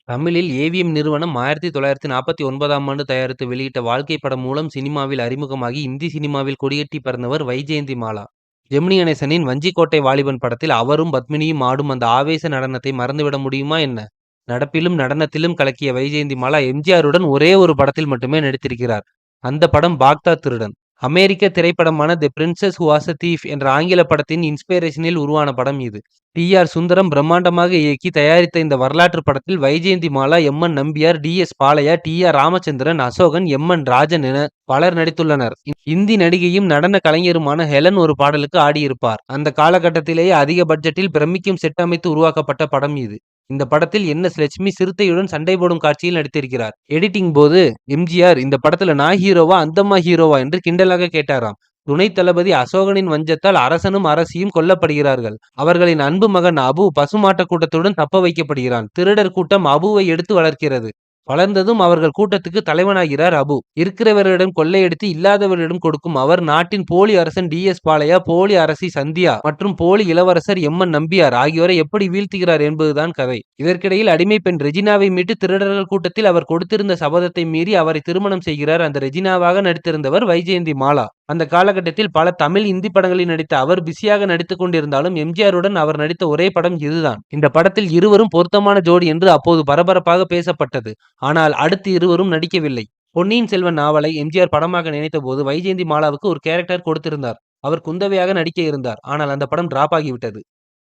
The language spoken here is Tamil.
தமிழில் ஏவிஎம் நிறுவனம் 1949ஆம் ஆண்டு தயாரித்து வெளியிட்ட வாழ்க்கை படம் மூலம் சினிமாவில் அறிமுகமாகி இந்தி சினிமாவில் கொடிகட்டி பறந்தவர் வைஜெயந்தி மாலா. ஜெமினி கணேசனின் வஞ்சிக்கோட்டை வாலிபன் படத்தில் அவரும் பத்மினியும் ஆடும் அந்த ஆவேச நடனத்தை மறந்துவிட முடியுமா என்ன? நடப்பிலும் நடனத்திலும் கலக்கிய வைஜெயந்தி மாலா எம்ஜிஆருடன் ஒரே ஒரு படத்தில் மட்டுமே நடித்திருக்கிறார். அந்த படம் பாக்தாத் திருடன். அமெரிக்க திரைப்படமான the princess who was a thief என்ற ஆங்கில படத்தின் இன்ஸ்பிரேஷனில் உருவான படம் இது. டி.ஆர். சுந்தரம் பிரம்மாண்டமாக இயக்கி தயாரித்த இந்த வரலாற்று படத்தில் வைஜெயந்தி மாலா, எம்.என். நம்பியார், டி.எஸ். பாலையா, டி.ஆர். ராமச்சந்திரன், அசோகன், எம்.என். ராஜன் என பலர் நடித்துள்ளனர். இந்தி நடிகையும் நடன கலைஞருமான ஹெலன் ஒரு பாடலுக்கு ஆடியிருப்பார். அந்த காலகட்டத்திலேயே அதிக பட்ஜெட்டில் பிரமிக்கும் செட் அமைத்து உருவாக்கப்பட்ட படம் இது. இந்த படத்தில் என்.எஸ். லட்சுமி சிறுத்தையுடன் சண்டை போடும் காட்சியில் நடித்திருக்கிறார். எடிட்டிங் போது எம்ஜிஆர், இந்த படத்துல நான் ஹீரோவா அந்தம்மா ஹீரோவா என்று கிண்டலாக கேட்டாராம். துணை தளபதி அசோகனின் வஞ்சத்தால் அரசனும் அரசியும் கொல்லப்படுகிறார்கள். அவர்களின் அன்பு மகன் அபு பசுமாட்ட கூட்டத்துடன் தப்ப வைக்கப்படுகிறான். திருடர் கூட்டம் அபுவை எடுத்து வளர்க்கிறது. வளர்ந்ததும் அவர்கள் கூட்டத்துக்கு தலைவனாகிறார் அபு. இருக்கிறவர்களிடம் கொள்ளையடித்து இல்லாதவர்களிடம் கொடுக்கும் அவர் நாட்டின் போலி அரசன் டி.எஸ். பாலையா, போலி அரசி சந்தியா மற்றும் போலி இளவரசர் எம்.என். நம்பியார் ஆகியோரை எப்படி வீழ்த்துகிறார் என்பதுதான் கதை. இதற்கிடையில் அடிமை பெண் ரெஜினாவை மீட்டு திருடர்கள் கூட்டத்தில் அவர் கொடுத்திருந்த சபதத்தை மீறி அவரை திருமணம் செய்கிறார் அந்த ரெஜினாவாக நடித்திருந்தவர் வைஜெயந்தி மாலா. அந்த காலகட்டத்தில் பல தமிழ், இந்தி படங்களில் நடித்த அவர் பிஸியாக நடித்துக் கொண்டிருந்தாலும் எம்ஜிஆருடன் அவர் நடித்த ஒரே படம் இதுதான். இந்த படத்தில் இருவரும் பொருத்தமான ஜோடி என்று அப்போது பரபரப்பாக பேசப்பட்டது. ஆனால் அடுத்து இருவரும் நடிக்கவில்லை. பொன்னியின் செல்வன் நாவலை எம்ஜிஆர் படமாக நினைத்தபோது வைஜெயந்தி மாலாவுக்கு ஒரு கேரக்டர் கொடுத்திருந்தார். அவர் குந்தவையாக நடிக்க இருந்தார். ஆனால் அந்த படம் டிராப் ஆகிவிட்டது.